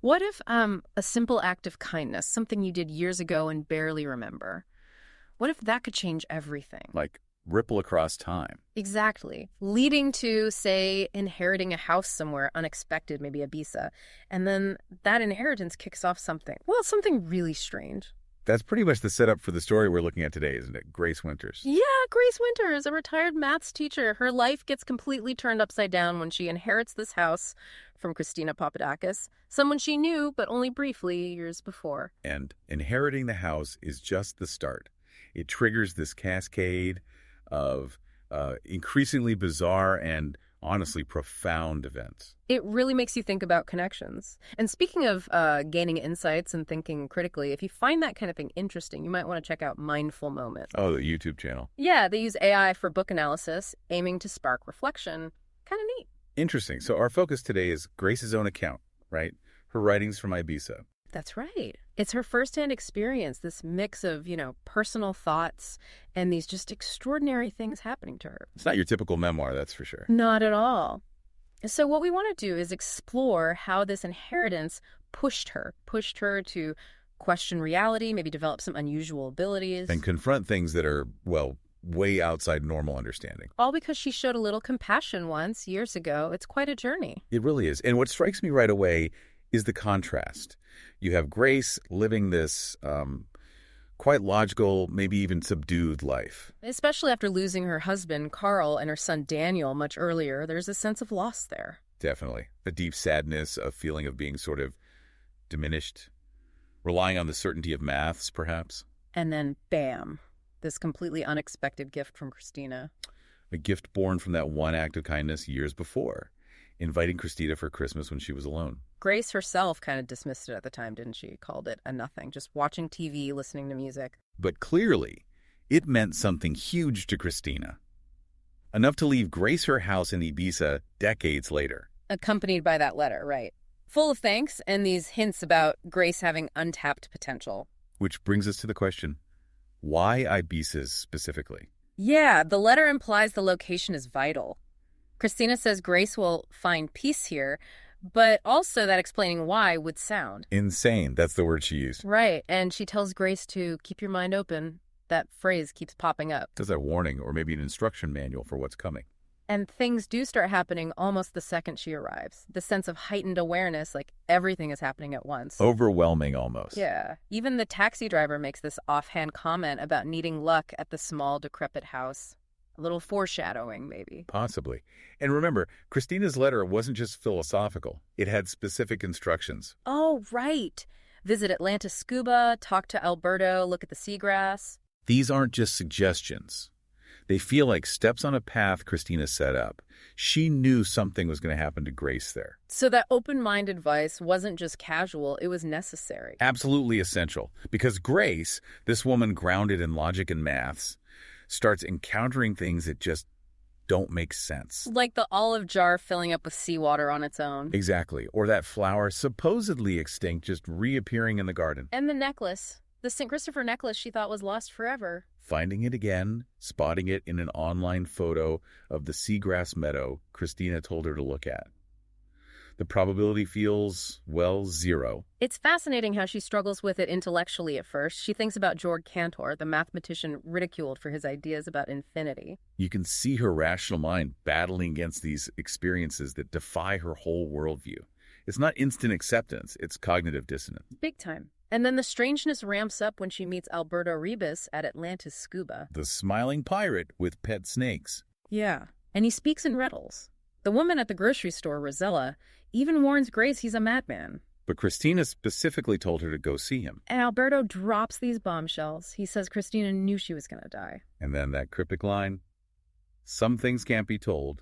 What if a simple act of kindness, something you did years ago and barely remember, what if that could change everything? Like ripple across time. Exactly. Leading to, say, inheriting a house somewhere unexpected, maybe Ibiza, and then that inheritance kicks off something. Well, something really strange. That's pretty much the setup for the story we're looking at today, isn't it? Grace Winters. Yeah, Grace Winters, a retired maths teacher. Her life gets completely turned upside down when she inherits this house from Christina Papadakis, someone she knew, but only briefly years before. And inheriting the house is just the start. It triggers this cascade of increasingly bizarre and honestly profound events. It really makes you think about connections. And speaking of gaining insights and thinking critically, if you find that kind of thing interesting, you might want to check out Mindful Moment. Oh, the YouTube channel. Yeah, they use AI for book analysis, aiming to spark reflection. Kind of neat. Interesting. So our focus today is Grace's own account, right? Her writings from Ibiza. That's right. It's her firsthand experience, this mix of, personal thoughts and these just extraordinary things happening to her. It's not your typical memoir, that's for sure. Not at all. So what we want to do is explore how this inheritance pushed her to question reality, maybe develop some unusual abilities. And confront things that are, well, way outside normal understanding. All because she showed a little compassion once, years ago. It's quite a journey. It really is. And what strikes me right away is the contrast. You have Grace living this quite logical, maybe even subdued life. Especially after losing her husband, Carl, and her son, Daniel, much earlier, there's a sense of loss there. Definitely. A deep sadness, a feeling of being sort of diminished, relying on the certainty of maths, perhaps. And then, bam, this completely unexpected gift from Christina. A gift born from that one act of kindness years before, inviting Christina for Christmas when she was alone. Grace herself kind of dismissed it at the time, didn't she? Called it a nothing, just watching TV, listening to music. But clearly, it meant something huge to Christina. Enough to leave Grace her house in Ibiza decades later. Accompanied by that letter, right. Full of thanks and these hints about Grace having untapped potential. Which brings us to the question, why Ibiza specifically? Yeah, the letter implies the location is vital. Christina says Grace will find peace here, but also that explaining why would sound insane. That's the word she used. Right, and she tells Grace to keep your mind open. That phrase keeps popping up. That's a warning or maybe an instruction manual for what's coming. And things do start happening almost the second she arrives. The sense of heightened awareness, like everything is happening at once. Overwhelming almost. Yeah. Even the taxi driver makes this offhand comment about needing luck at the small, decrepit house. A little foreshadowing, maybe. Possibly. And remember, Christina's letter wasn't just philosophical. It had specific instructions. Oh, right. Visit Atlantis Scuba, talk to Alberto, look at the seagrass. These aren't just suggestions. They feel like steps on a path Christina set up. She knew something was going to happen to Grace there. So that open-mind advice wasn't just casual, it was necessary. Absolutely essential. Because Grace, this woman grounded in logic and maths, starts encountering things that just don't make sense. Like the olive jar filling up with seawater on its own. Exactly. Or that flower, supposedly extinct, just reappearing in the garden. And the necklace. The St. Christopher necklace she thought was lost forever. Finding it again, spotting it in an online photo of the seagrass meadow Christina told her to look at. The probability feels, well, zero. It's fascinating how she struggles with it intellectually at first. She thinks about Georg Cantor, the mathematician ridiculed for his ideas about infinity. You can see her rational mind battling against these experiences that defy her whole worldview. It's not instant acceptance, it's cognitive dissonance. Big time. And then the strangeness ramps up when she meets Alberto Ribas at Atlantis Scuba. The smiling pirate with pet snakes. Yeah, and he speaks in riddles. The woman at the grocery store, Rosella, even warns Grace he's a madman. But Christina specifically told her to go see him. And Alberto drops these bombshells. He says Christina knew she was going to die. And then that cryptic line, some things can't be told.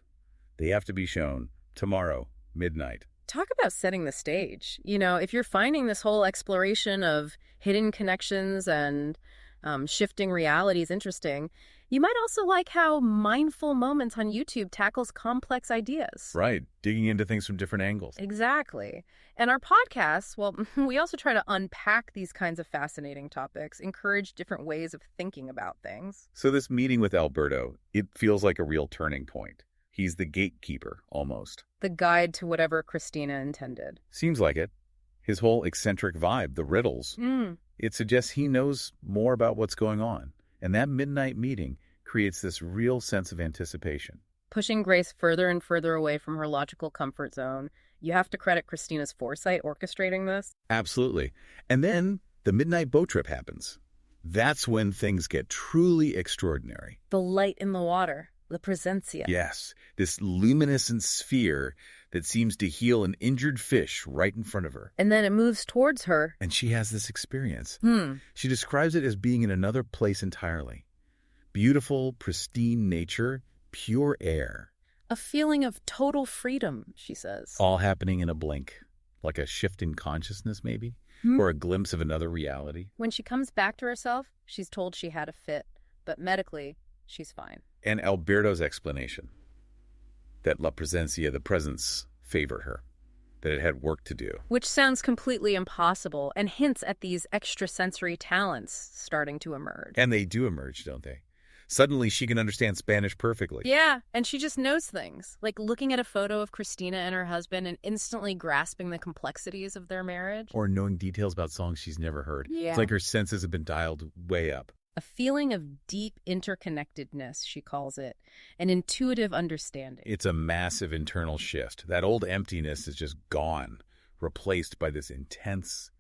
They have to be shown tomorrow, midnight. Talk about setting the stage. If you're finding this whole exploration of hidden connections and shifting realities interesting, you might also like how Mindful Moments on YouTube tackles complex ideas. Right, digging into things from different angles. Exactly. And our podcasts, well, we also try to unpack these kinds of fascinating topics, encourage different ways of thinking about things. So this meeting with Alberto, it feels like a real turning point. He's the gatekeeper, almost. The guide to whatever Christina intended. Seems like it. His whole eccentric vibe, the riddles, Mm. it suggests he knows more about what's going on. And that midnight meeting creates this real sense of anticipation. Pushing Grace further and further away from her logical comfort zone. You have to credit Christina's foresight orchestrating this. Absolutely. And then the midnight boat trip happens. That's when things get truly extraordinary. The light in the water, the presencia. Yes, this luminescent sphere that seems to heal an injured fish right in front of her. And then it moves towards her. And she has this experience. Hmm. She describes it as being in another place entirely. Beautiful, pristine nature, pure air. A feeling of total freedom, she says. All happening in a blink. Like a shift in consciousness, maybe? Hmm. Or a glimpse of another reality. When she comes back to herself, she's told she had a fit, but medically, she's fine. And Alberto's explanation that La Presencia, the presence, favored her, that it had work to do. Which sounds completely impossible and hints at these extrasensory talents starting to emerge. And they do emerge, don't they? Suddenly, she can understand Spanish perfectly. Yeah, and she just knows things, like looking at a photo of Christina and her husband and instantly grasping the complexities of their marriage. Or knowing details about songs she's never heard. Yeah. It's like her senses have been dialed way up. A feeling of deep interconnectedness, she calls it, an intuitive understanding. It's a massive internal shift. That old emptiness is just gone, replaced by this intense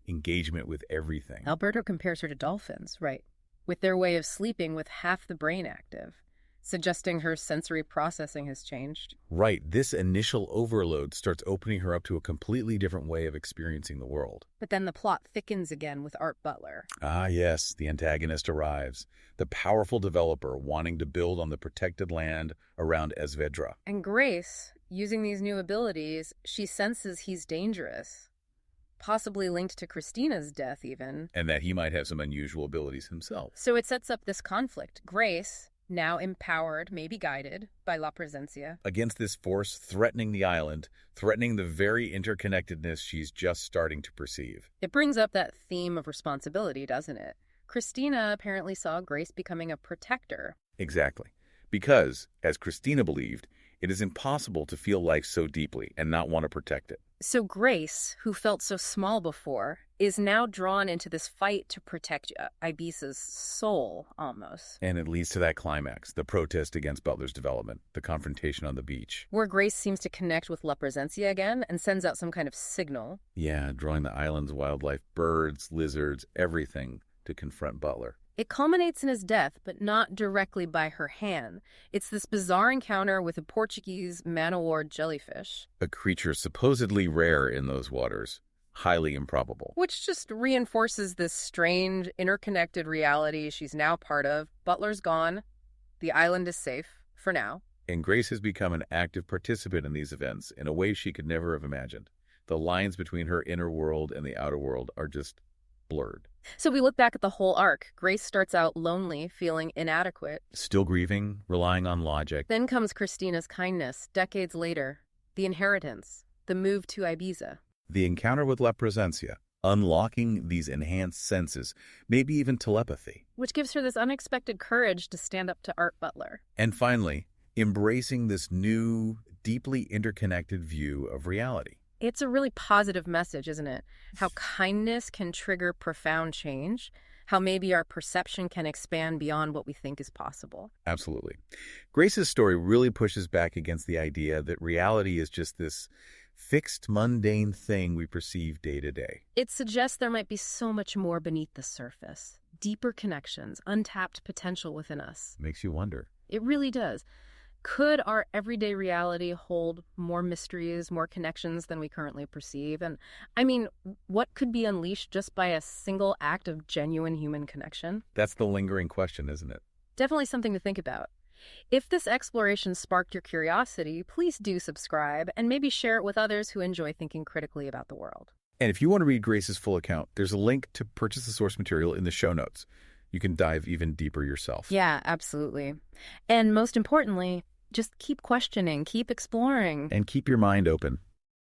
engagement with everything. Alberto compares her to dolphins, right, with their way of sleeping with half the brain active, suggesting her sensory processing has changed. Right, this initial overload starts opening her up to a completely different way of experiencing the world. But then the plot thickens again with Art Butler. Ah, yes, the antagonist arrives. The powerful developer wanting to build on the protected land around Esvedra. And Grace, using these new abilities, she senses he's dangerous, possibly linked to Christina's death even. And that he might have some unusual abilities himself. So it sets up this conflict. Grace, now empowered, maybe guided by La Presencia, against this force threatening the island, threatening the very interconnectedness she's just starting to perceive. It brings up that theme of responsibility, doesn't it? Christina apparently saw Grace becoming a protector. Exactly. Because, as Christina believed, it is impossible to feel life so deeply and not want to protect it. So Grace, who felt so small before, is now drawn into this fight to protect Ibiza's soul, almost. And it leads to that climax, the protest against Butler's development, the confrontation on the beach. Where Grace seems to connect with La Presencia again and sends out some kind of signal. Yeah, drawing the island's wildlife, birds, lizards, everything to confront Butler. It culminates in his death, but not directly by her hand. It's this bizarre encounter with a Portuguese man-o-war jellyfish. A creature supposedly rare in those waters, highly improbable. Which just reinforces this strange, interconnected reality she's now part of. Butler's gone. The island is safe, for now. And Grace has become an active participant in these events in a way she could never have imagined. The lines between her inner world and the outer world are just blurred. So we look back at the whole arc. Grace starts out lonely, feeling inadequate. Still grieving, relying on logic. Then comes Christina's kindness, decades later. The inheritance, the move to Ibiza. The encounter with La Presencia, unlocking these enhanced senses, maybe even telepathy. Which gives her this unexpected courage to stand up to Art Butler. And finally, embracing this new, deeply interconnected view of reality. It's a really positive message, isn't it? How kindness can trigger profound change, how maybe our perception can expand beyond what we think is possible. Absolutely. Grace's story really pushes back against the idea that reality is just this fixed, mundane thing we perceive day to day. It suggests there might be so much more beneath the surface, deeper connections, untapped potential within us. Makes you wonder. It really does. Could our everyday reality hold more mysteries, more connections than we currently perceive? And I mean, what could be unleashed just by a single act of genuine human connection? That's the lingering question, isn't it? Definitely something to think about. If this exploration sparked your curiosity, please do subscribe and maybe share it with others who enjoy thinking critically about the world. And if you want to read Grace's full account, there's a link to purchase the source material in the show notes. You can dive even deeper yourself. Yeah, absolutely. And most importantly, just keep questioning, keep exploring. And keep your mind open.